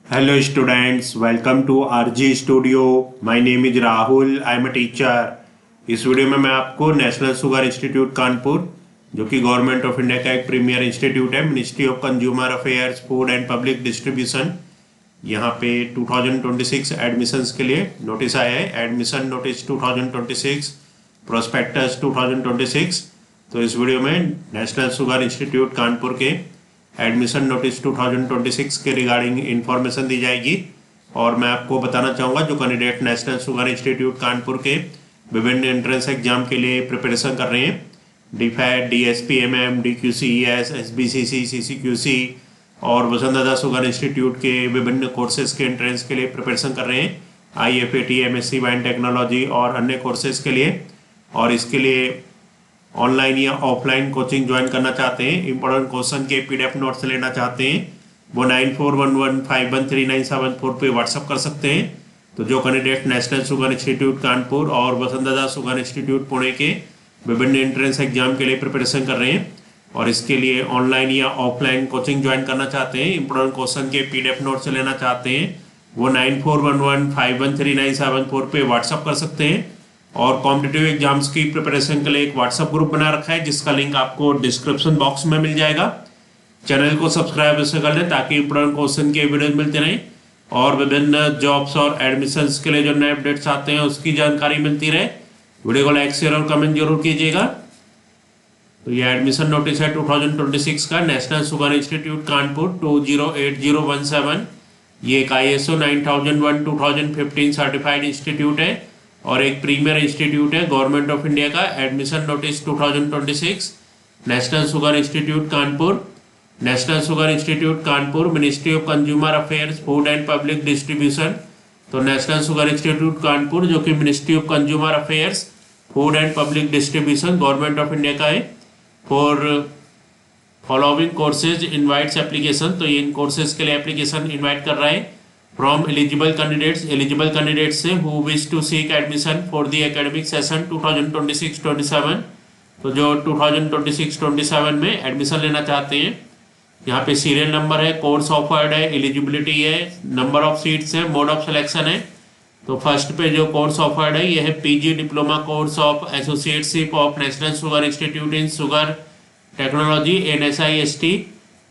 Hello students, welcome to RG Studio. My name is Rahul. I am a teacher. इस video में मैं आपको national sugar institute Kanpur, जो कि गवर्नमेंट ऑफ इंडिया का एक प्रीमियर इंस्टीट्यूट है, ministry of consumer affairs, food and public distribution, यहाँ पे 2026 एडमिशन्स के लिए नोटिस आया है। Admission notice 2026, prospectus 2026। तो इस वीडियो में नेशनल शुगर इंस्टीट्यूट कानपुर के एडमिशन नोटिस 2026 के रिगार्डिंग इंफॉर्मेशन दी जाएगी। और मैं आपको बताना चाहूँगा जो candidate national sugar institute Kanpur के विभिन्न एंट्रेंस एग्जाम के लिए प्रिपरेशन कर रहे हैं, डीफैट, DSPMM, DQCES, SBCC, CCQC और वसंत दादा शुगर इंस्टीट्यूट के विभिन्न कोर्सेज के एंट्रेंस के लिए प्रिपरेशन कर रहे हैं, IFAT, MSc वाइन टेक्नोलॉजी और अन्य कोर्सेज के लिए। और इसके लिए ऑनलाइन या ऑफलाइन कोचिंग ज्वाइन करना चाहते हैं, इंपॉर्टेंट क्वेश्चन के PDF नोट्स लेना चाहते हैं, वो 9411513974 पे व्हाट्सअप कर सकते हैं। तो जो candidate national sugar institute Kanpur और वसंत दादा शुगर इंस्टीट्यूट पुणे के विभिन्न एंट्रेंस एग्जाम के लिए प्रिपरेशन कर रहे हैं और इसके लिए ऑनलाइन या ऑफलाइन कोचिंग ज्वाइन करना चाहते हैं, इंपॉर्टेंट क्वेश्चन के PDF नोट्स लेना चाहते हैं, वो 9411513974 पे व्हाट्सअप कर सकते हैं। और कॉम्पिटिटिव एग्जाम्स की प्रिपरेशन के लिए एक व्हाट्सएप ग्रुप बना रखा है, जिसका लिंक आपको डिस्क्रिप्शन बॉक्स में मिल जाएगा। चैनल को सब्सक्राइब इससे कर लें ताकि इंपॉर्टेंट क्वेश्चन के वीडियोज मिलते रहें और विभिन्न जॉब्स और एडमिशन्स के लिए जो नए अपडेट्स आते हैं उसकी जानकारी मिलती रहे। वीडियो को लाइक, शेयर और कमेंट जरूर कीजिएगा। तो ये एडमिशन नोटिस है 2026 का, नेशनल शुगर इंस्टीट्यूट कानपुर 208017। ये एक ISO 9001:2015 सर्टिफाइड इंस्टीट्यूट है और एक प्रीमियर इंस्टीट्यूट है गवर्नमेंट ऑफ इंडिया का। Admission notice 2026, national sugar institute Kanpur. National sugar institute Kanpur, ministry of consumer affairs, food and public distribution. तो नेशनल शुगर इंस्टीट्यूट कानपुर जो कि ministry of consumer affairs, food and public distribution government of India का है। For following courses invites application, तो ये इन courses के लिए application invite कर रहा है फ्रॉम एलिजिबल कैंडिडेट्स से who wish to seek admission for the academic session 2026-27। तो जो 2026-27 में एडमिशन लेना चाहते हैं, यहाँ पे सीरियल नंबर है, कोर्स ऑफर्ड है, एलिजिबिलिटी है, नंबर ऑफ सीट्स है, मोड ऑफ सिलेक्शन है। तो फर्स्ट पे जो कोर्स ऑफर्ड है ये है PG diploma course of associateship of national sugar institute in sugar technology NSIST।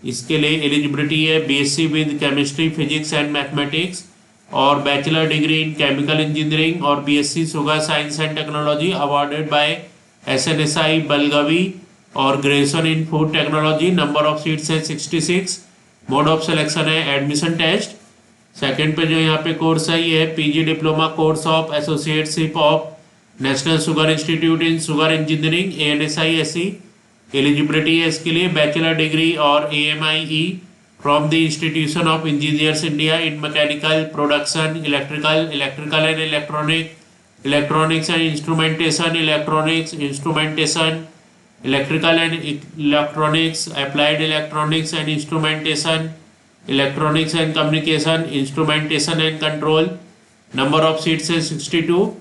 इसके लिए एलिजिबिलिटी है BSc with chemistry, physics and mathematics और bachelor degree in chemical engineering और BSc sugar science and technology awarded by SNSI Belagavi और graduation in food technology. Number of seats है 66। Mode of selection है admission test. Second पे जो यहाँ पे course है ये है PG diploma course of associateship of national sugar institute in sugar engineering ANSISE। Eligibility है इसके लिए बैचलर डिग्री और AMIE from the institution of engineers India in mechanical, production, electrical and electronics and instrumentation, electrical and electronics, applied electronics and instrumentation, electronics and communication, instrumentation and control. Number of seats है 62।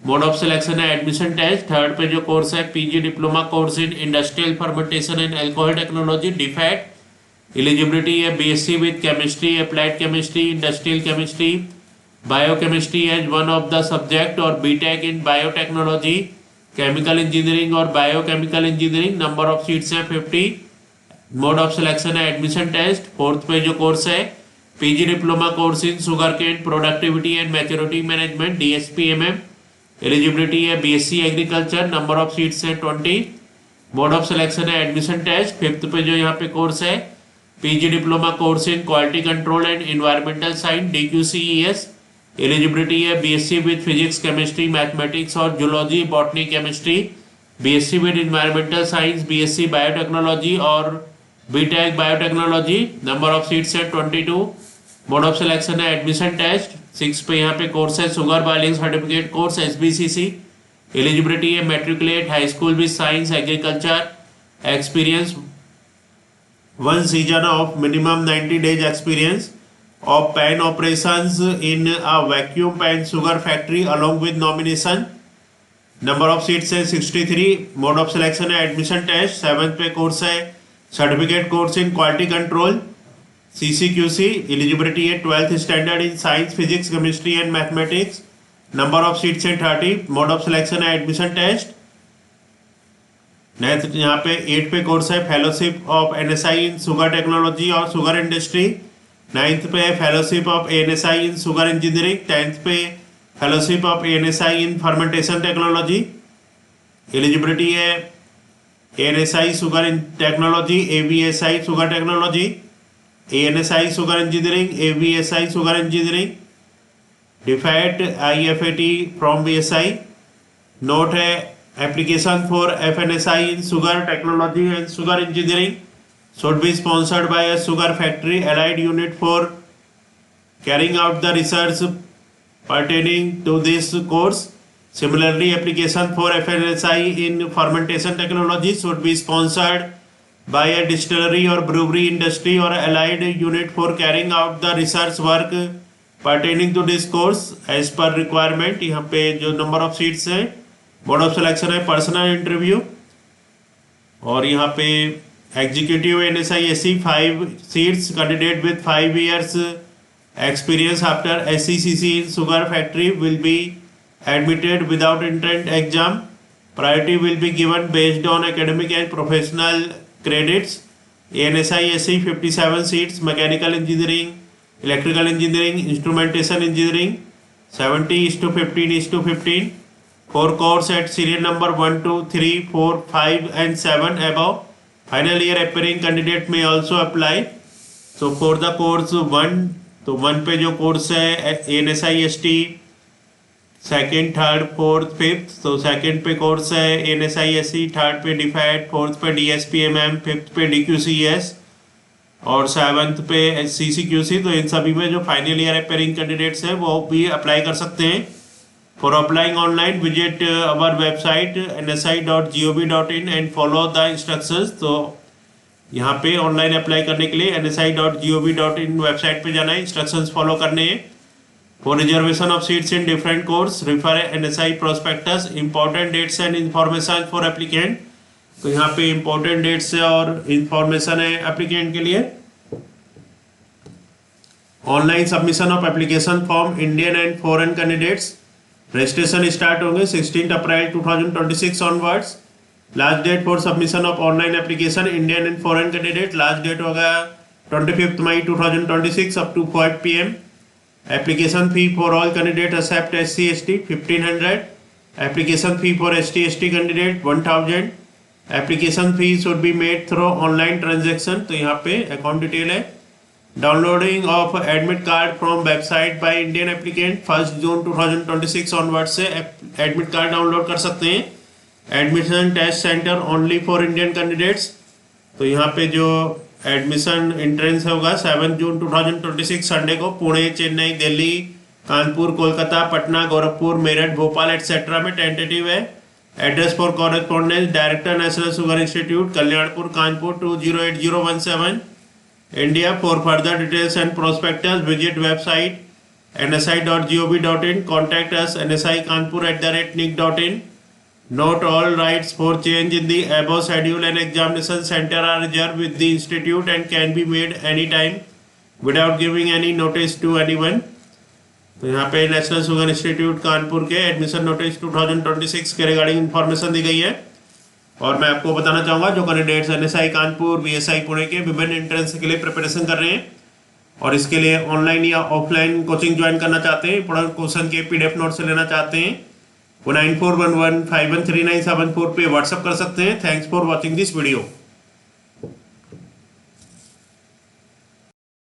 Mode of selection है admission test. Third पे जो course है PG diploma course in industrial fermentation and alcohol technology डीफैट। Eligibility है BSc with chemistry, applied chemistry, industrial chemistry, biochemistry as one of the subject और BTech in biotechnology, chemical engineering और biochemical engineering. Number of seats है 50। Mode of selection है admission test. Fourth पे जो course है PG diploma course in sugar cane productivity and maturity management DSPMM। Eligibility है BSc agriculture. Number of seats है 20। Mode of selection है admission test. Fifth पे जो यहाँ पे कोर्स है PG diploma course in quality control and environmental science DQCES। Eligibility है BSc with physics, chemistry, mathematics और zoology, botany, chemistry, BSc with environmental science, BSc biotechnology और BTech biotechnology. Number of seats है 22। Mode of selection है admission test. 6 पे यहाँ पे course है sugar boiling certificate course SBCC। Eligibility है matriculate, high school with science, agriculture, experience 1 season of minimum 90 days experience of pan operations in a vacuum pan sugar factory along with nomination। Number of seats है 63। Mode of selection है admission test. 7th पे course है certificate course in quality control CCQC eligibility है 12th standard in science physics chemistry and mathematics, number of seats है 30, mode of selection है admission test. Next यहाँ पे 8 पे course है fellowship of NSI in sugar technology और sugar industry. 9th पे fellowship of ANSI in sugar engineering. 10th पे fellowship of ANSI in fermentation technology. Eligibility है ANSI sugar technology, AVSI sugar technology, ANSI sugar engineering, AVSI sugar engineering, डिफैट IFAT from BSI। Note है application for FNSI in sugar technology and sugar engineering should be sponsored by a sugar factory allied unit for carrying out the research pertaining to this course. Similarly, application for FNSI in fermentation technology should be sponsored by a distillery or brewery industry or allied unit for carrying out the research work pertaining to this course as per requirement। यहाँ पे जो number of seats है, board of selection है personal interview. और यहाँ पे executive NSI SC 5 seats, candidate with 5 years experience after SCCC in sugar factory will be admitted without entrance exam. Priority will be given based on academic and professional credits। NSI SC 57 seats, mechanical engineering, electrical engineering, instrumentation engineering 70:15:15। 4 course at serial number 1, 2, 3, 4, 5 and 7 above। Final year appearing candidate may also apply। So for the course 1, तो 1 पे जो course है NSI ST second, third, fourth, fifth, तो second पे course है NSI SC, third पे डिफैट, fourth पे DSPMM, fifth पे DQCS और सेवन्थ पे CCQC। तो इन सभी में जो फाइनल ईयर अपेयरिंग कैंडिडेट्स हैं वो भी अप्लाई कर सकते हैं। For applying online visit our website nsi.gov.in and follow the instructions. तो यहाँ पे ऑनलाइन अप्लाई करने के लिए nsi.gov.in वेबसाइट पे जाना है, इंस्ट्रक्शंस फॉलो करने हैं। For reservation of seats in different course refer NSI prospectus, important dates and information for applicant. तो यहाँ पे इंपॉर्टेंट डेट्स है और इंफॉर्मेशन है एप्लीकेंट के लिए। Online submission of application form Indian and foreign candidates. Registration start होंगे 16 April 2026 onwards. Last date for submission of online application Indian and foreign candidate, last date होगा 25 May 2026 up to 5 PM। Application fee for all candidate except SC ST 1500। Application fee for ST ST candidate 1000। Application fee should be made through online transaction. तो यहाँ पे account detail है। Downloading of admit card from website by Indian applicant 1 June 2026 onward से admit card download कर सकते हैं। Admission test centre only for Indian candidates. तो यहाँ पे जो एडमिशन एंट्रेंस होगा 7 जून 2026 संडे को पुणे, चेन्नई, दिल्ली, कानपुर, कोलकाता, पटना, गोरखपुर, मेरठ, भोपाल एटसेट्रा में टेंटेटिव है। Address for correspondence director national sugar institute, Kalyanpur, Kanpur 208017 India. For further details and prospectus visit website nsi.gov.in। Contact us nsi.kanpur@nic.in। Note all rights for change in the above schedule and examination center are reserved with the institute and can be made anytime without giving any notice to anyone। तो यहाँ पे national sugar institute Kanpur के admission notice 2026 के regarding information दी गई है। और मैं आपको बताना चाहूँगा जो candidates NSI Kanpur, BSI Pune के विभिन्न एंट्रेंस के लिए प्रिपरेशन कर रहे हैं और इसके लिए ऑनलाइन या ऑफलाइन कोचिंग ज्वाइन करना चाहते हैं, इंपोर्टेंट क्वेश्चन के PDF नोट से लेना चाहते हैं, वो 9411513974 पे व्हाट्सअप कर सकते हैं। Thanks for watching this video.